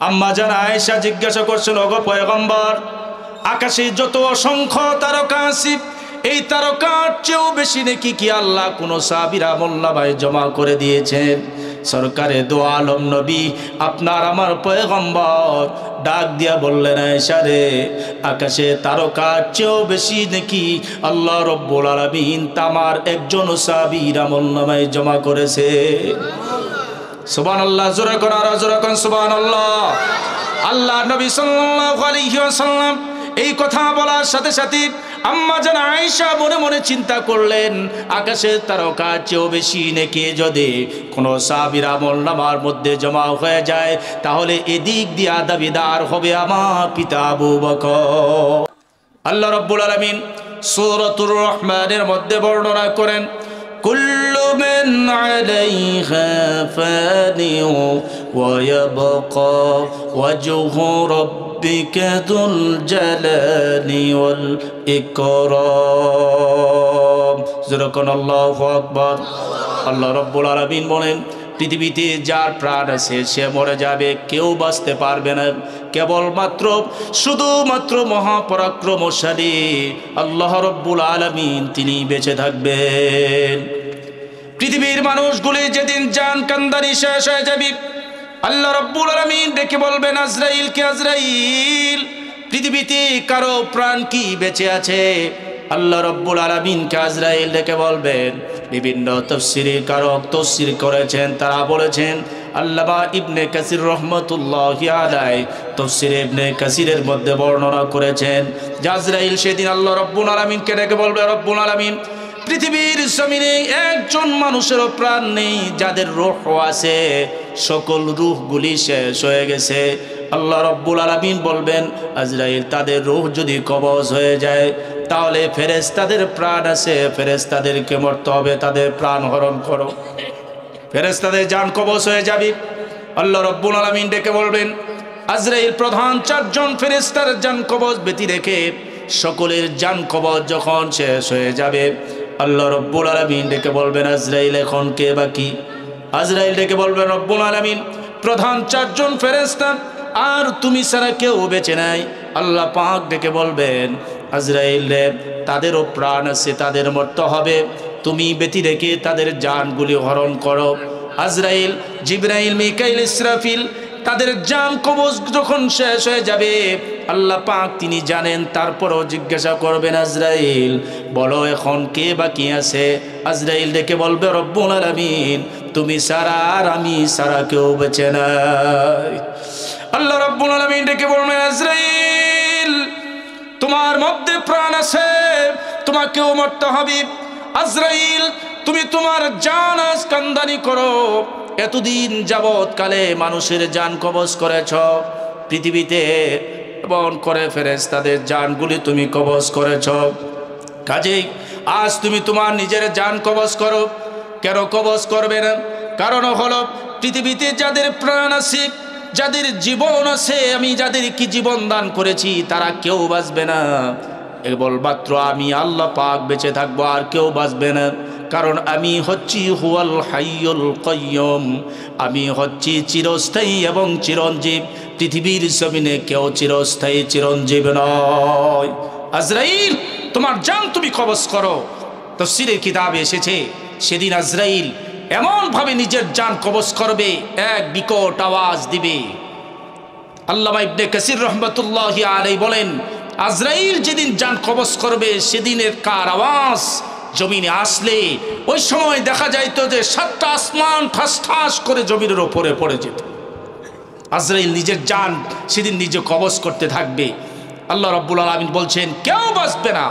আম্মা জান আয়েশা জিজ্ঞাসা করছেন, ওগো পয়গম্বর, আকাশে যত অসংখ্য তারকা আছে, এই তারকার চেয়েও বেশি নাকি কি আল্লাহ কোন সাহাবীর আমলনামায় জমা করে দিয়েছেন? সরকারে দো আলম নবী আপনার আমার পয়গম্বর ডাক দিয়া বললেন, আয়েশা রে, আকাশে তারকার চেয়েও বেশি নাকি আল্লাহ রব্বুল আলামিন তামার একজন সাহাবীর আমলনামায় জমা করেছে। সুবহানাল্লাহ, জোরে কোন আর জোরে কোন সুবহানাল্লাহ। আল্লাহ নবী সাল্লাল্লাহু আলাইহি ওয়াসাল্লাম এই কথা বলার সাথে সাথে আম্মা জান আয়েশা মনে মনে চিন্তা করলেন, আকাশের তারকার চেয়েও বেশি নেকি যদি কোনো সাহাবীর আমলনামার মধ্যে জমা হয়ে যায়, তাহলে এদিক দিয়া দাবিদার হবে আমার পিতা আবু বকর। আল্লাহ রাব্বুল আলামিন সূরাতুর রহমানের মধ্যে বর্ণনা করেন, কুল্লু মান আলাইহা ফানি ওয়া ইয়াবকা ওয়াজহু রাব্বিকা যুল জালালি ওয়াল ইকরাম। যখন আল্লাহু আকবার। আল্লাহ রাব্বুল আলামিন বলেন, পৃথিবীতে যার প্রাণ আছে সে মরে যাবে, কেউ বাঁচতে পারবে না, কেবলমাত্র শুধুমাত্র মহাপরাক্রমশালী আল্লাহ রাব্বুল আলামিন তিনি বেঁচে থাকবেন। পৃথিবীর মানুষগুলি যেদিন জান কান্দারি শেষ হয়ে যাবে, আল্লাহ রাব্বুল আলামিন ডেকে বলবেন, আজরাইল কে আজরাইল, পৃথিবীতে কারো প্রাণ কি বেঁচে আছে? আল্লাহ রাব্বুল আলামিন কে আজরাইল ডেকে বলবেন। বিভিন্ন তাফসীরের কারক তাফসীর করেছেন, তারা বলেছেন, আল্লামা ইবনে কাসির রহমাতুল্লাহি আলাইহি তাফসীর ইবনে কাসিরের মধ্যে বর্ণনা করেছেন, আজরাইল সেদিন আল্লাহ রাব্বুল আলামিনকে ডেকে বলবে, রব্বুল আলামিন, পৃথিবীর জমিনে একজন মানুষেরও প্রাণ নেই, যাদের রূহ আছে সকল রূহগুলি শেষ হয়ে গেছে। আল্লাহ রাব্বুল আলামিন বলবেন, আজরাইল, তাদের রূহ যদি কবজ হয়ে যায়, তাহলে ফেরেশতাদের প্রাণ আছে, ফেরেশতাদেরকে মরতে হবে, তাদের প্রাণ হরণ করো। ফেরেশতাদের জান কবজ হয়ে যাবে। আল্লাহ রাব্বুল আলামিন ডেকে বলবেন, আজরাইল, প্রধান চারজন ফেরেশতার জান কবজ ব্যতি রেখে সকলের জান কবজ যখন শেষ হয়ে যাবে, আল্লাহ রাব্বুল আলামিন ডেকে বলবেন, আজরাইল, এখন কে বাকি? আজরাইল ডেকে বলবেন, রব্বুল আলামিন, প্রধান চারজন ফেরেশতা আর তুমি ছাড়া কেউ বেঁচে নাই। আল্লাহ পাক ডেকে বলবেন, আজরাইল রে, তাদেরও প্রাণ আছে, তাদের মরতে হবে, তুমি ব্যতি রেখে তাদের জানগুলি হরণ করো। আজরাইল, জিবরাইল, মিকাইল, ইসরাফিল তাদের জান কবজ যখন শেষ হয়ে যাবে, আল্লাহ পাক তিনি জানেন, তারপরও জিজ্ঞাসা করবেন, আজরাইল, বলো এখন কে বাকি আছে? আজরাইল ডেকে বলবে, রব্বুল আলামিন, তুমি ছাড়া আর আমি ছাড়া কেউ বেঁচে নাই। আল্লাহ রাব্বুল আলামিন ডেকে বলবেন, আজরাইল, তোমার মধ্যে প্রাণ আছে, তোমাকেও মরতে হবে। আজরাইল, তুমি তোমার জান আজ কান্দানি করো। এতদিন যাবৎ কালে মানুষের জান কবজ করেছ পৃথিবীতে, এবং করে ফেরেশতাদের জানগুলি তুমি কবজ করেছ, কাজেই আজ তুমি তোমার নিজের জান কবজ করো। কেন কবজ করবে না? কারণ হলো, পৃথিবীতে যাদের প্রাণ আছে, যাদের জীবন আছে, আমি যাদের কি জীবন দান করেছি, তারা কেউ বাঁচবে না, কেবলমাত্র আমি আল্লাহ পাক বেঁচে থাকবো, আর কেউ বাঁচবে না। কারণ আমি হচ্ছি হুয়াল হাইয়ুল কাইয়ুম, আমি হচ্ছি চিরস্থায়ী এবং চিরঞ্জীব। পৃথিবীর জমিনে কেউ চিরস্থায়ী চিরঞ্জীব নয়। আজরাইল, তোমার জান তুমি কবজ করো। তাফসীরের কিতাবে এসেছে, সেদিন আজরাইল এমনভাবে নিজের জান কবজ করবে, এক বিকট আওয়াজ দিবে। আল্লামা ইবনে কাসির রহমাতুল্লাহি আলাইহি বলেন, আজরাইল যেদিন জান কবজ করবে, সেদিনের কার আওয়াজ জমিনে আসলে ওই সময় দেখা যাইতো যে 7টা আসমান ঠাস ঠাস করে জমিনের ওপরে পড়ে যেত। আজরাইল নিজের জান সেদিন নিজে কবজ করতে থাকবে। আল্লাহ রাব্বুল আলামিন বলছেন, কেউ বাঁচবে না।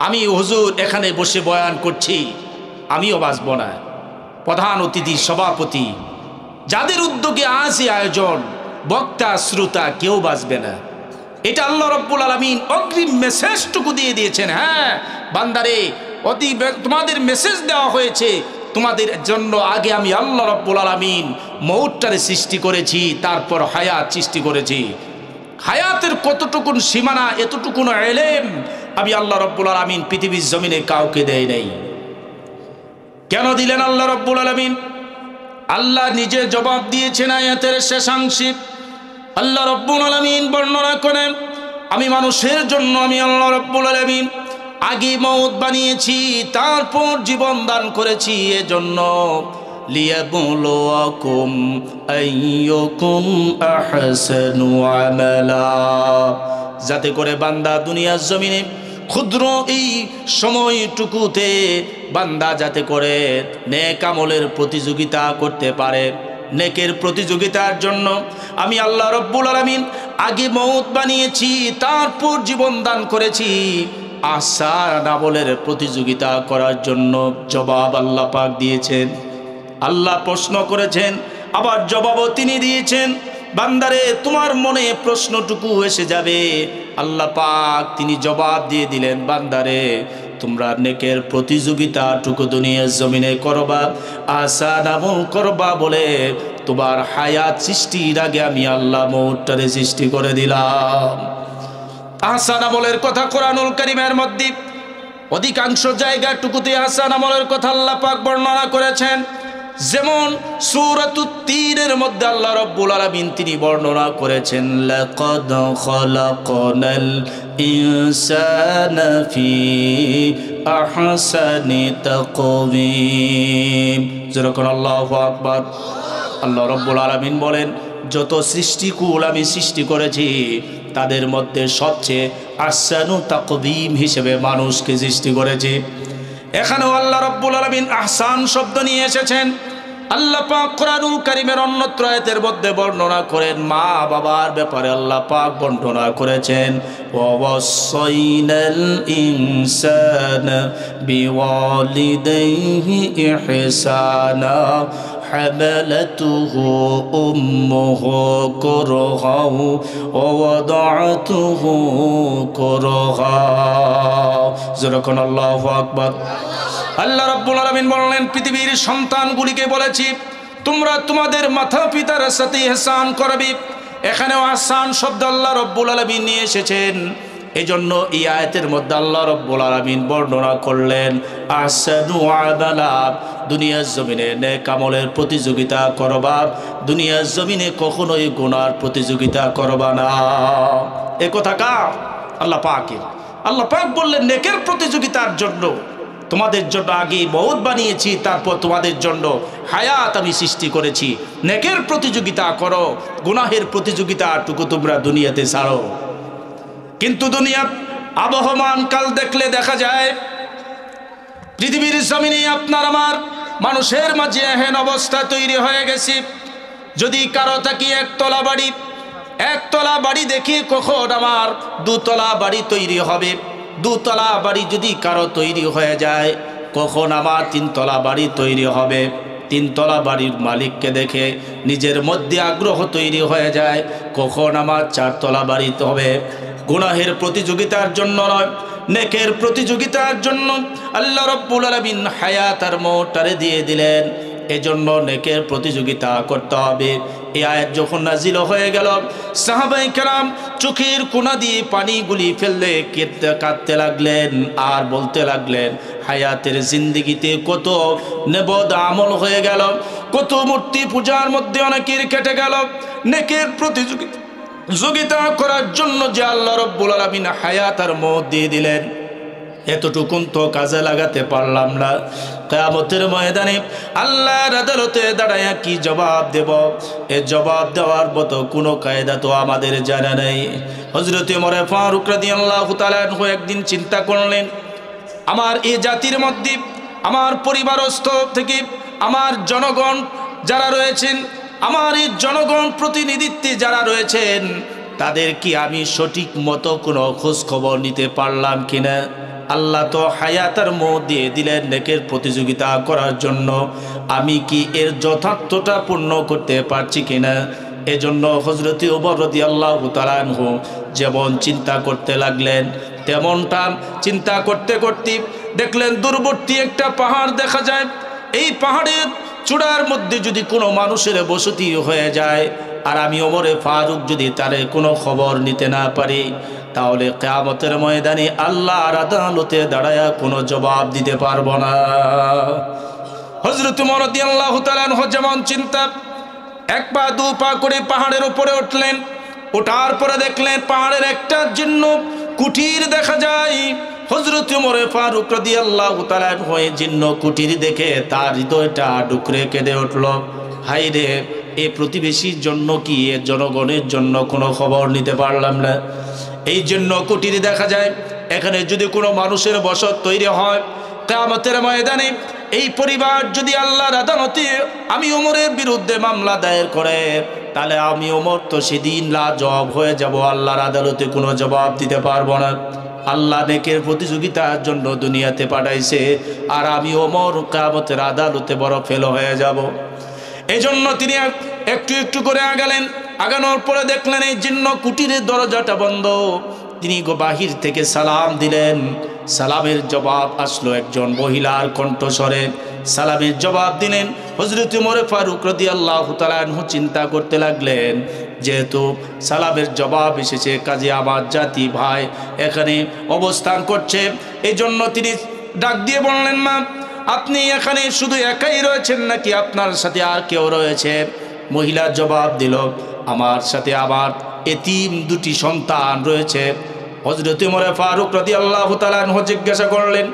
আমি হুজুর এখানে বসে বয়ান করছি, আমিও বাঁচব না। প্রধান অতিথি, সভাপতি, যাদের উদ্যোগে আজ এই আয়োজন, বক্তা, শ্রোতা, কেউ বাঁচবে না। এটা আল্লাহ রাব্বুল আলামিন অগ্রিম মেসেজটুকু দিয়ে দিয়েছেন। হ্যাঁ বান্দারে, তোমাদের মেসেজ দেওয়া হয়েছে, তোমাদের জন্য আগে আমি আল্লাহ রাব্বুল আলামিন মউতটারে সৃষ্টি করেছি, তারপর হায়াত সৃষ্টি করেছি। হায়াতের কতটুকুন সীমানা, এতটুকুন ইলম আমি আল্লাহ রাব্বুল আলামিন পৃথিবীর জমিনে কাউকে দেয় নাই। কেন দিলেন আল্লাহ রাব্বুল আলামিন? আল্লাহ নিজে জবাব দিয়েছেন আয়াতের শেষাংশে, আল্লাহ রাব্বুল আলামিন বর্ণনা করেন, আমি মানুষের জন্য আমি আল্লাহ রাব্বুল আলামিন আগে মওত বানিয়েছি, তারপর জীবন দান করেছি, এজন্য লিয়াবলুয়াকুম আইয়ুকুম আহসানু আমালা, যাতে করে বান্দা দুনিয়ার জমিনে ক্ষুদ্র এই সময়টুকুতে বান্দা যাতে করে নেক আমলের প্রতিযোগিতা করতে পারে। নেকের প্রতিযোগিতার জন্য আমি আল্লাহ রাব্বুল আলামিন আগে মওত বানিয়েছি, তারপর জীবন দান করেছি। আহসান আমলের প্রতিযোগিতা করার জন্য জবাব আল্লাহ পাক দিয়েছেন। আল্লাহ প্রশ্ন করেছেন, আবার জবাবও তিনি দিয়েছেন। বান্দারে, তোমার মনে প্রশ্নটুকু এসে যাবে, আল্লাহ পাক তিনি জবাব দিয়ে দিলেন, বান্দারে তোমরা নেকের প্রতিযোগিতাটুকু দুনিয়ার জমিনে করবা, আহসান আমল করবা বলে তোমার হায়াত সৃষ্টির আগে আমি আল্লাহ মওতটারে সৃষ্টি করে দিলাম। আহসান আমলের কথা কোরআনুল কারীমের মধ্যে অধিকাংশ জায়গাটুকুতে আহসান আমলের কথা আল্লাহ পাক বর্ণনা করেছেন। যেমন সূরাতুত তিনের মধ্যে আল্লাহ রাব্বুল আলামিন তিনি বর্ণনা করেছেন, লাকাদ খালাকনাল ইনসানা ফি আহসানি তাকওয়িম। যেরকম আল্লাহু আকবার। আল্লাহ রাব্বুল আলামিন বলেন, যত সৃষ্টিকুল আমি সৃষ্টি করেছি তাদের মধ্যে সবচেয়ে আহসানু তাকওয়িম হিসেবে মানুষকে সৃষ্টি করেছি। এখানেও আল্লাহ রাব্বুল আলামিন আহসান শব্দ নিয়ে এসেছেন। আল্লাহ পাক কোরআনুল কারীমের অন্যত্র আয়াতের মধ্যে বর্ণনা করেন, মা বাবার ব্যাপারে আল্লাহ পাক বর্ণনা করেছেন, ওয়াসাইনাল ইনসানা বিওয়ালিদাইহি ইহসানা হামালাতুহু উম্মুহু কুরহা ওয়াদাআতুহু কুরহা। যেরকম আল্লাহু আকবার। আল্লাহ রাব্বুল আলামিন বললেন, পৃথিবীর সন্তানগুলিকে বলেছি তোমরা তোমাদের মাতা পিতার সাথে ইহসান করবে। এখানেও আহসান শব্দ আল্লাহ রাব্বুল আলামিন নিয়ে এসেছেন। এজন্য এই আয়াতের মধ্যে আল্লাহ রাব্বুল আলামিন বর্ণনা করলেন, আহসানু আমালা, দুনিয়ার জমিনে নেক আমলের প্রতিযোগিতা করবা, দুনিয়ার জমিনে কখনোই গুনার প্রতিযোগিতা করবা না। এ কথা কার? আল্লাহ পাকের। আল্লাহ পাক বললেন, নেকের প্রতিযোগিতার জন্য তোমাদের জন্য আগে মওত বানিয়েছি, তারপর তোমাদের জন্য হায়াত আমি সৃষ্টি করেছি। নেকের প্রতিযোগিতা করো, গুনাহের প্রতিযোগিতাটুকু তোমরা দুনিয়াতে ছাড়ো। কিন্তু দুনিয়ার আবহমান কাল দেখলে দেখা যায় পৃথিবীর জমিনে আপনার আমার মানুষের মাঝে এহেন অবস্থা তৈরি হয়ে গেছে, যদি কারো থাকি একতলা বাড়ি দেখি কখন আমার দুতলা বাড়ি তৈরি হবে, দুতলা বাড়ি যদি কারো তৈরি হয়ে যায় কখন আমার তিনতলা বাড়ি তৈরি হবে। তিনতলা বাড়ির মালিককে দেখে নিজের মধ্যে আগ্রহ তৈরি হয়ে যায়, কখন আমার চারতলা বাড়ি হবে। গুনাহের প্রতিযোগিতার জন্য নয়, নেকের প্রতিযোগিতার জন্য আল্লাহ রাব্বুল আলামিন হায়াত আর মওতটারে দিয়ে দিলেন। এজন্য নেকের প্রতিযোগিতা করতে হবে। এই আয়াত যখন নাজিল হয়ে গেল, সাহাবায়ে কেরাম চোখের কোনা দিয়ে পানিগুলি ফেললে কাঁদতে লাগলেন আর বলতে লাগলেন, হায়াতের জিন্দেগিতে কত নেবদ আমল হয়ে গেল, কত মূর্তি পূজার মধ্যে অনেকের কেটে গেল। নেকের প্রতিযোগিতা করার জন্য যে আল্লাহ রাব্বুল আলামিন হায়াত আর মওত দিয়ে দিলেন, এতটুকুন তো কাজে লাগাতে পারলাম না। কিয়ামতের ময়দানে আল্লাহর আদালতে দাঁড়ায়া কি জবাব দেব? এ জবাব দেওয়ার মতো কোনো কায়দা তো আমাদের জানা নেই। হযরত ওমর ফারুক রাদিয়াল্লাহু তাআলা আনহু একদিন চিন্তা করলেন, আমার এই জাতির মধ্যে আমার পরিবারস্থ থেকে আমার জনগণ যারা রয়েছেন, আমার এই জনগণ প্রতিনিধিত্বে যারা রয়েছেন, তাদের কি আমি সঠিক মতো কোনো খোঁজ খবর নিতে পারলাম কিনা? আল্লাহ তো হায়াত আর মওত দিয়ে দিলেন নেকের প্রতিযোগিতা করার জন্য, আমি কি এর যথার্থতা পূর্ণ করতে পারছি কিনা? এজন্য হযরত ওমর রাদিয়াল্লাহু তাআলা আনহু যেমন চিন্তা করতে লাগলেন, তেমনটা চিন্তা করতে করতে দেখলেন দূরবর্তী একটা পাহাড় দেখা যায়। এই পাহাড়ের চূড়ার মধ্যে যদি কোনো মানুষের বসতি হয়ে যায় আর আমি ওমরে ফারুক যদি তার কোনো খবর নিতে না পারি, তাহলে কিয়ামতের ময়দানে আল্লাহর আদালতে দাঁড়ায়া কোনো জবাব দিতে পারবো না। হযরত ওমর রাদিয়াল্লাহু তাআলা আনহু যেমন চিন্তা, এক পা দু পা করে পাহাড়ের উপরে উঠলেন। ওঠার পরে দেখলেন পাহাড়ের একটা জীর্ণ কুটির দেখা যায়। হযরত ওমর ফারুক রাদিয়াল্লাহু তাআলা হয়ে জীর্ণ কুটির দেখে তার হৃদয়টা ডুকরে কেঁদে উঠল। হায় রে, এ প্রতিবেশীর জন্য কি এ জনগণের জন্য কোনো খবর নিতে পারলাম না। এই জন্য কুটির দেখা যায় এখানে যদি কোনো মানুষের বসত তৈরি হয়, কিয়ামতের ময়দানে এই পরিবার যদি আল্লাহর আদালতে আমি ওমরের বিরুদ্ধে মামলা দায়ের করে, তাহলে আমি ওমর তো সেদিন লাজবাব হয়ে যাব, আল্লাহর আদালতে কোনো জবাব দিতে পারবো না। আল্লাহ নেকের প্রতিযোগিতার জন্য দুনিয়াতে পাঠাইছে, আর আমি ওমর কিয়ামতের আদালতে বড় ফেল হয়ে যাব। এই জন্য তিনি একটু একটু করে আগালেন। আগানোর পরে দেখলেন এই জীর্ণ কুটিরের দরজাটা বন্ধ। তিনি বাহির থেকে সালাম দিলেন। সালামের জবাব আসলো একজন মহিলার কণ্ঠস্বরে। সালামের জবাব দিলেন। হযরত ওমর ফারুক রাদিয়াল্লাহু তাআলা আনহু চিন্তা করতে লাগলেন, যেহেতু সালামের জবাব এসেছে, কাজে আমার জাতি ভাই এখানে অবস্থান করছে। এই জন্য তিনি ডাক দিয়ে বললেন, মা আপনি এখানে শুধু একাই রয়েছেন নাকি আপনার সাথে আর কেউ রয়েছে? মহিলা জবাব দিল, আমার সাথে আমার এতিম দুটি সন্তান রয়েছে। হযরত ওমর ফারুক রাদিয়াল্লাহু তাআলা আনহু জিজ্ঞাসা করলেন,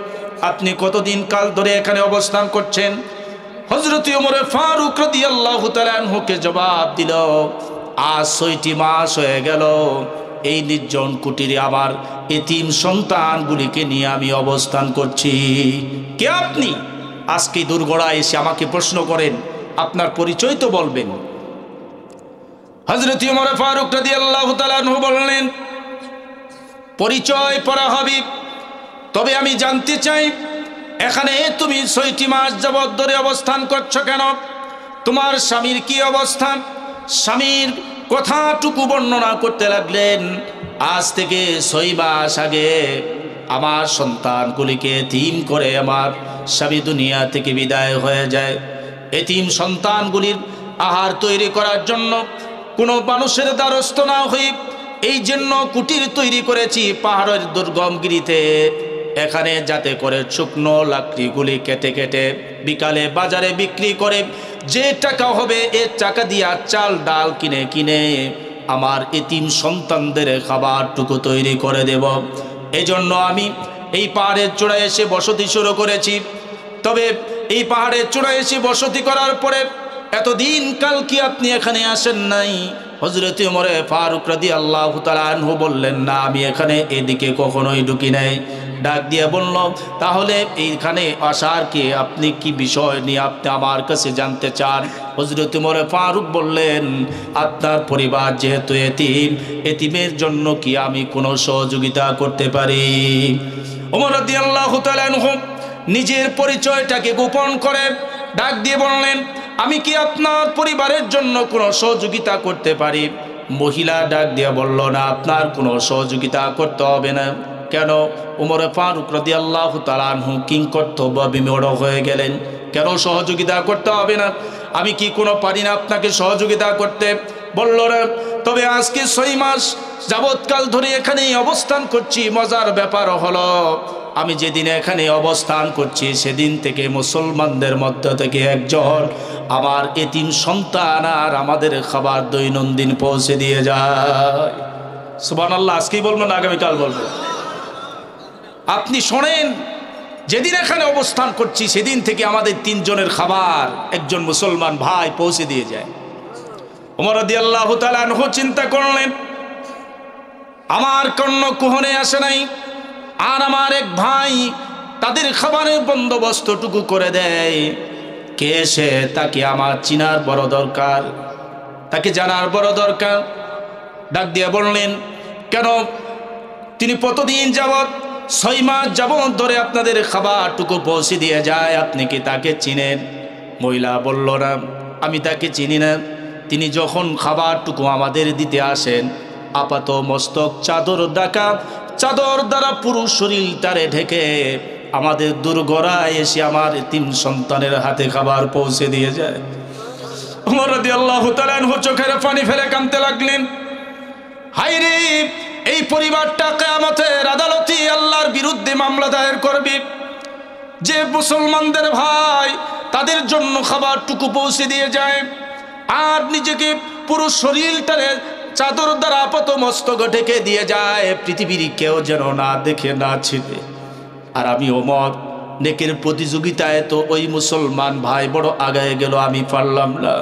আপনি কতদিন কাল ধরে এখানে অবস্থান করছেন? হযরত ওমর ফারুক রাদিয়াল্লাহু তাআলা আনহুকে জবাব দিল, আজ 6টি মাস হয়ে গেল এই নির্জন কুটিরে আমার এতিম সন্তানগুলিকে নিয়ে আমি অবস্থান করছি। কে আপনি? আজকে দুর্গড়ায় এসে আমাকে প্রশ্ন করেন, আপনার পরিচয় তো বলবেন। হযরত ওমর ফারুক রাদিয়াল্লাহু তাআলা আনহু বললেন, পরিচয় পড়া হবে, তবে আমি জানতে চাই এখানে তুমি 6টি মাস যাবত ধরে অবস্থান করছো কেন? তোমার স্বামীর কি অবস্থা? স্বামীর কথাটুকু বর্ণনা করতে লাগলেন। আজ থেকে 6 মাস আগে আমার সন্তানগুলিকে এতিম করে আমার স্বামী দুনিয়া থেকে বিদায় হয়ে যায়। এতিম সন্তানগুলির আহার তৈরি করার জন্য কোনো মানুষের দ্বারস্থ না হই, এই জন্য কুটির তৈরি করেছি পাহাড়ের দুর্গমগিরিতে। এখানে যাতে করে শুকনো লাকড়িগুলি কেটে কেটে বিকালে বাজারে বিক্রি করে যে টাকা হবে এ টাকা দিয়ে চাল ডাল কিনে কিনে আমার এতিম সন্তানদের খাবারটুকু তৈরি করে দেব। এই জন্য আমি এই পাহাড়ের চূড়ায় এসে বসতি শুরু করেছি। তবে এই পাহাড়ের চূড়ায় এসে বসতি করার পরে এতদিন কাল কি আপনি এখানে আসেন নাই? হযরত ওমর ফারুক রাদিয়াল্লাহু তাআলা আনহু বললেন, না আমি এখানে এদিকে কখনোই ঢুকি নাই। ডাক দিয়ে বলল, তাহলে এইখানে আসার কি আপনি কি বিষয় নিয়ে আপনি আমার কাছে জানতে চান? হযরত ওমর ফারুক বললেন, আপনার পরিবার যেহেতু এতিম, এতিমের জন্য কি আমি কোনো সহযোগিতা করতে পারি? ওমর রাদিয়াল্লাহু তাআলা আনহু নিজের পরিচয়টাকে গোপন করে ডাক দিয়ে বললেন, আমি কি আপনার পরিবারের জন্য কোনো সহযোগিতা করতে পারি? মহিলা ডাক দিয়ে বলল, না আপনার কোনো সহযোগিতা করতে হবে না। কেন? ওমর ফারুক রাদিয়াল্লাহু তাআলা আনহু কিংকর্তব্য বিমূঢ় হয়ে গেলেন। কেন সহযোগিতা করতে হবে না? আমি কি কোনো পারি না আপনাকে সহযোগিতা করতে? বলল না, তবে আজকে 6 মাস যাবৎকাল ধরে এখানেই অবস্থান করছি। মজার ব্যাপার হলো আমি যেদিন এখানে অবস্থান করছি সেদিন থেকে মুসলমানদের মধ্য থেকে একজন আমার এতিম সন্তান আর আমাদের খাবার দৈনন্দিন পৌঁছে দিয়ে যায়। সুবহানাল্লাহ। আজকেই বলবো না আগামীকাল বলবো? আপনি শোনেন, যেদিন এখানে অবস্থান করছি সেদিন থেকে আমাদের 3 জনের খাবার একজন মুসলমান ভাই পৌঁছে দিয়ে যায়। ওমর রাদিয়াল্লাহু তাআলা আনহু চিন্তা করলেন, আমার কোনো কুহনে আসে নাই, আর আমার এক ভাই তাদের খাবারের বন্দোবস্তটুকু করে দেয়। কে সে? তাকে আমার চিনার বড় দরকার, তাকে জানার বড় দরকার। ডাক দিয়ে বললেন, কেন? তিনি কতদিন যাবত 6 মাস যাবত ধরে আপনাদের খাবারটুকু পৌঁছে দিয়ে যায়, আপনি কি তাকে চিনেন? মহিলা বলল, না আমি তাকে চিনি না। তিনি যখন খাবারটুকু আমাদের দিতে আসেন আপাত মস্তক চাদর ঢাকা, চাদর দ্বারা পুরো শরীরটারে ঢেকে আমাদের দুর্গড়ায় এসে আমার এতিম সন্তানের হাতে খাবার পৌঁছে দিয়ে যায়। ওমর রাদিয়াল্লাহু তাআলা আনহু চোখের পানি ফেলে কাঁদতে লাগলেন, হায় রে, এই পরিবারটা কিয়ামতের আদালতে আল্লাহর বিরুদ্ধে মামলা দায়ের করবে। যে মুসলমানদের ভাই তাদের জন্য খাবারটুকু পৌঁছে দিয়ে যায় আর নিজেকে পুরো শরীরটারে চাদর দ্বারা আপাত মস্তক ঢেকে দিয়ে যায়, পৃথিবীর কেউ যেন না দেখে না ছিঁড়ে। আর আমি ওমর নেকের প্রতিযোগিতায় তো ওই মুসলমান ভাই বড় আগায় গেল, আমি পারলাম না।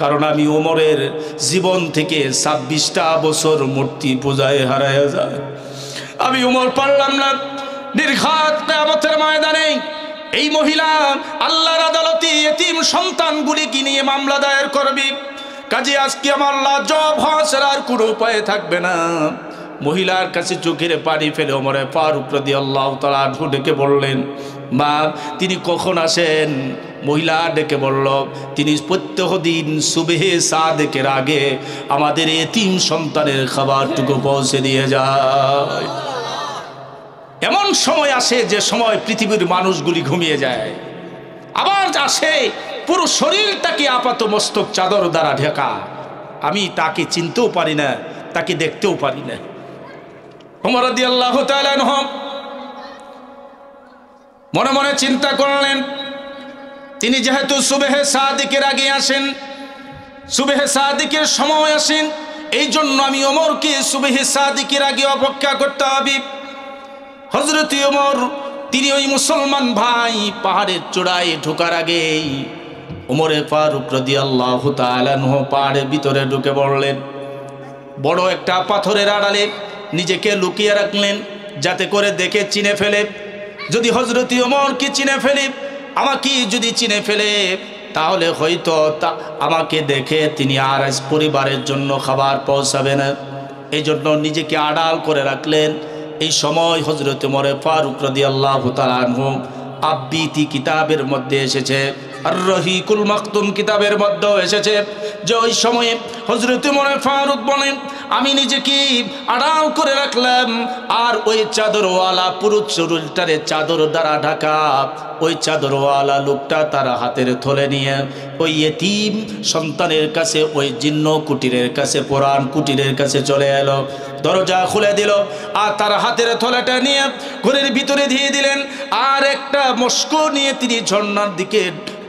কারণ আমি ওমরের জীবন থেকে 26টা বছর মূর্তি পূজায় হারায় যায়। আমি ওমর পারলাম না। নির্ঘাত কিয়ামতের ময়দানে এই মহিলা আল্লাহর আদালতে এতিম সন্তানগুলিকে নিয়ে মামলা দায়ের করবে। কাজে আজকে আমার লাজব হওয়ার আর কোনো উপায় থাকবে না। মহিলার কাছে চোখের পানি ফেলে ওমরে ফারুক রাদিয়াল্লাহু তাআলা ডেকে বললেন, মা তিনি কখন আসেন? মহিলা ডেকে বলল, তিনি প্রত্যহ দিন সুবহে সাদেকের আগে আমাদের এতিম সন্তানের খাবারটুকু পৌঁছে দিয়ে যায়। এমন সময় আসে যে সময় পৃথিবীর মানুষগুলি ঘুমিয়ে যায়, আবার আসে পুরো শরীরটাকে আপাত মস্তক চাদর দ্বারা ঢাকা। আমি তাকে চিনতেও পারি না, তাকে দেখতেও পারি না। ওমর রাদিয়াল্লাহু তাআলা আনহু মনে মনে চিন্তা করলেন, তিনি যেহেতু সুবহে সাদিকের আগে আসেন, সুবহে সাদিকের সময় আসেন, এই জন্য আমি ওমরকে সুবহে সাদিকের আগে অপেক্ষা করতে হবে। হযরত ওমর তিনি ওই মুসলমান ভাই পাহাড়ের চূড়ায় ঢোকার আগেই ওমরে ফারুক রাদিয়াল্লাহু তাআলা আনহু পাহাড়ের ভিতরে ঢুকে পড়লেন। বড় একটা পাথরের আড়ালে নিজেকে লুকিয়ে রাখলেন, যাতে করে দেখে চিনে ফেলে। যদি হযরত ওমরকে চিনে ফেলে, আমাকে যদি চিনে ফেলে, তাহলে হয়তো আমাকে দেখে তিনি আর পরিবারের জন্য খাবার পৌঁছাবে না। এই জন্য নিজেকে আড়াল করে রাখলেন। এই সময় হযরত ওমর ফারুক রাদিয়াল্লাহু তাআলা আনহু আব্বিতি কিতাবের মধ্যে এসেছে, আর রহিকুল মাকতুম কিতাবের মধ্যেও এসেছে যে ওই সময়ে হযরত ওমর ফারুক বলেন, আমি নিজেকে আড়াল করে রাখলাম, আর ওই চাদরওয়ালা পুরো শরীরটারে চাদর দ্বারা ঢাকা ওই চাদরওয়ালা লোকটা তার হাতের থলে নিয়ে ওই এতিম সন্তানের কাছে, ওই জিন্ন কুটিরের কাছে, পুরাণ কুটিরের কাছে চলে এলো। দরজা খুলে দিল আর তার হাতের থলেটা নিয়ে ঘরের ভিতরে দিয়ে দিলেন, আর একটা মস্কো নিয়ে তিনি ঝর্ণার দিকে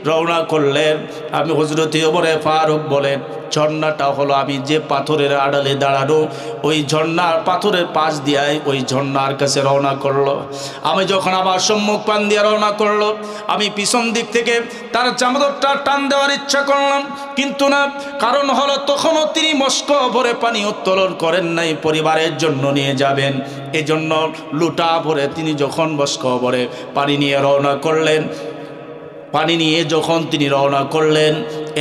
রওনা করলেন। আমি হযরত ওমর ফারুক বলেন, ঝর্ণাটা হলো আমি যে পাথরের আড়ালে দাঁড়ানো, ওই ঝর্ণার পাথরের পাশ দিয়ে ওই ঝর্ণার কাছে রওনা করলো। আমি যখন আমার সম্মুখ পান দিয়ে রওনা করলো, আমি পিছন দিক থেকে তার চাদরটা টান দেওয়ার ইচ্ছা করলাম, কিন্তু না। কারণ হলো তখনও তিনি মস্কো ভরে পানি উত্তোলন করেন নাই, পরিবারের জন্য নিয়ে যাবেন। এজন্য লুটা ভরে তিনি যখন মস্কো ভরে পানি নিয়ে রওনা করলেন, পানি নিয়ে যখন তিনি রওনা করলেন,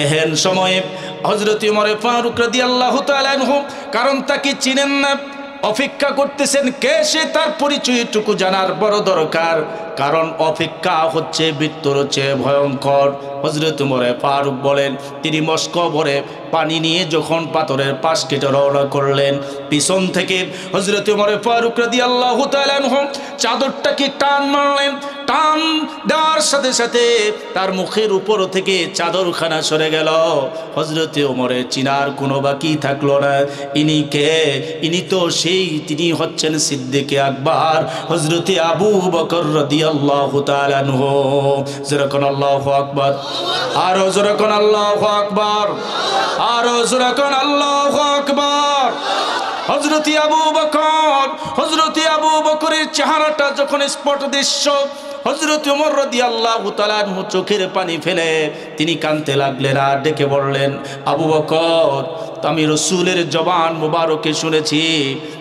এহেন সময়ে হযরত ওমর ফারুক রাদিয়াল্লাহু তাআলা আনহু, কারণ তাকে চিনেন না, অপেক্ষা করতেছেন কে সে, তার পরিচয়টুকু জানার বড় দরকার। কারণ অপেক্ষা হচ্ছে মৃত্যুর চেয়ে ভয়ঙ্কর। হযরত ওমর ফারুক বলেন, তিনি মস্কো ভরে পানি নিয়ে যখন পাথরের পাশ কেটে রওনা করলেন, পিছন থেকে হযরত ওমর ফারুক রাদিয়াল্লাহু তাআলা আনহু চাদরটাকে টান মারলেন। টান দেওয়ার সাথে সাথে তার মুখের উপর থেকে চাদরখানা সরে গেল। হযরত ওমরের চিনার কোনো বাকি থাকলো না। ইনি কে? ইনি তো সেই, তিনি হচ্ছেন সিদ্দিকে আকবর হযরত আবু বকর রাদিয়াল্লাহু তাআলা আনহু। যেরকম আল্লাহু আকবার, আর যেরকম আল্লাহু আকবার, আর যেরকম আল্লাহু আকবার। হযরত আবু বকর, হযরত আবু বকরের চেহারাটা যখন স্পষ্ট দৃশ্য, হযরত ওমর রাদিয়াল্লাহু তাআলা আনহু চোখের পানি ফেলে তিনি কাঁদতে লাগলেন আর ডেকে বললেন, আবু বকর, আমি রাসূলের জবান মুবারকে শুনেছি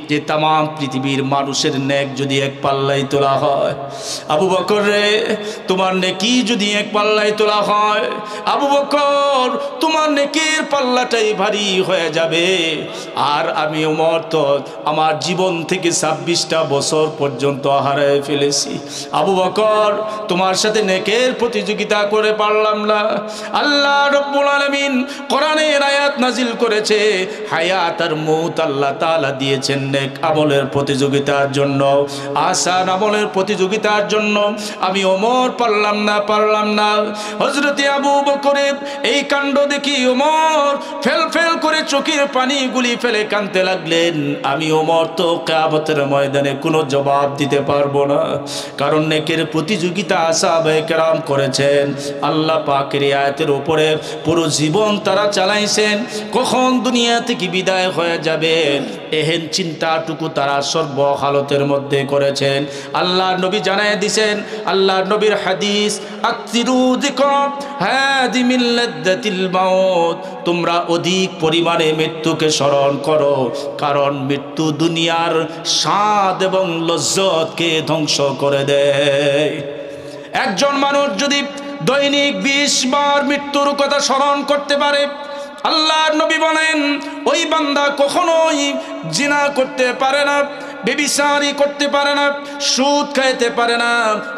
যে তাম পৃথিবীর মানুষের নেক যদি এক পাল্লায় তোলা হয়, আবু বকর রে, তোমার নেকি যদি এক পাল্লায় তোলা হয়, আবু বকর তোমার নেকির পাল্লাটাই ভারী হয়ে যাবে। আর আমি ওমর তো আমার জীবন থেকে 26টা বছর পর্যন্ত হারিয়ে ফেলেছি। আবু বকর, তোমার সাথে নেকের প্রতিযোগিতা করে পারলাম না। আল্লাহ রাব্বুল আলামিন কোরআনের আয়াত নাজিল করেছে, হায়াত আর মউত আল্লাহ তাআলা দিয়েছেন নেক আমলের প্রতিযোগিতার জন্য, আসান আমলের প্রতিযোগিতার জন্য। আমি ওমর পারলাম না। হযরত আবু বকরের এই কাণ্ড দেখি ওমর ফেল ফেল করে চোখের পানিগুলি ফেলে কাঁদতে লাগলেন। আমি ওমর তো কিয়ামতের ময়দানে কোনো জবাব দিতে পারবো না, কারণ নেকের প্রতিযোগিতা সাহাবায়ে কেরাম করেছেন। আল্লাহ পাকের আয়াতের উপরে পুরো জীবন তারা চালাইছেন। কখন দুনিয়া থেকে বিদায় হয়ে যাবে এহেন চিন্তাটুকু তারা সর্বহালতের মধ্যে করেছেন। আল্লাহ নবী জানায় দিছেন, আল্লাহ নবীর হাদিস, আকসিরু যিকর হাদি মিন লাযযাতিল মাউত, তোমরা অধিক পরিমাণে মৃত্যুকে স্মরণ করো, কারণ মৃত্যু দুনিয়ার স্বাদ এবং লজ্জতকে ধ্বংস করে দেয়। একজন মানুষ যদি দৈনিক 20 বার মৃত্যুর কথা স্মরণ করতে পারে, আল্লাহর নবী বলেন ওই বান্দা কখনোই জিনা করতে পারে না, বেবিচারি করতে পারে না, সুদ খাইতে পারে না,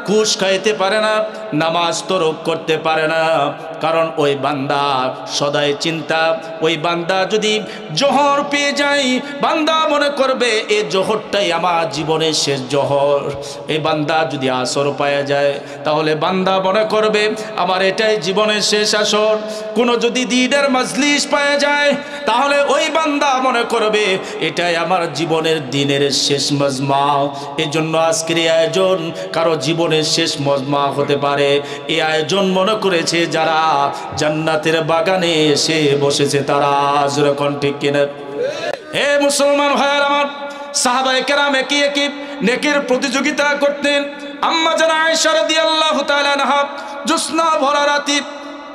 ঘুষ খাইতে পারে না, নামাজ তরক করতে পারে না। কারণ ওই বান্দা সদাই চিন্তা, ওই বান্দা যদি জোহর পেয়ে যায়, বান্দা মনে করবে এই জোহরটাই আমার জীবনের শেষ জোহর। এই বান্দা যদি আসর পাওয়া যায়, তাহলে বান্দা মনে করবে আমার এটাই জীবনের শেষ আসর। কোনো যদি দিনের মজলিস পাওয়া যায়, তাহলে ওই বান্দা মনে করবে এটাই আমার জীবনের দিনের শেষ মজমা। এই জন্য আজকের এই আয়োজন কারো জীবনের শেষ মজমা হতে পারে। এই আয়োজন মনে করেছে যারা জান্নাতের বাগানে এসে বসেছে তারা। যেরকম ঠিক কিনা? হে মুসলমান ভাইয়ের আমার, সাহাবায়ে কেরাম একে একে নেকির প্রতিযোগিতা করতেন। আম্মা জান আয়েশা রাদিয়াল্লাহু তাআলা আনহা জ্যোৎস্না ভরা রাতে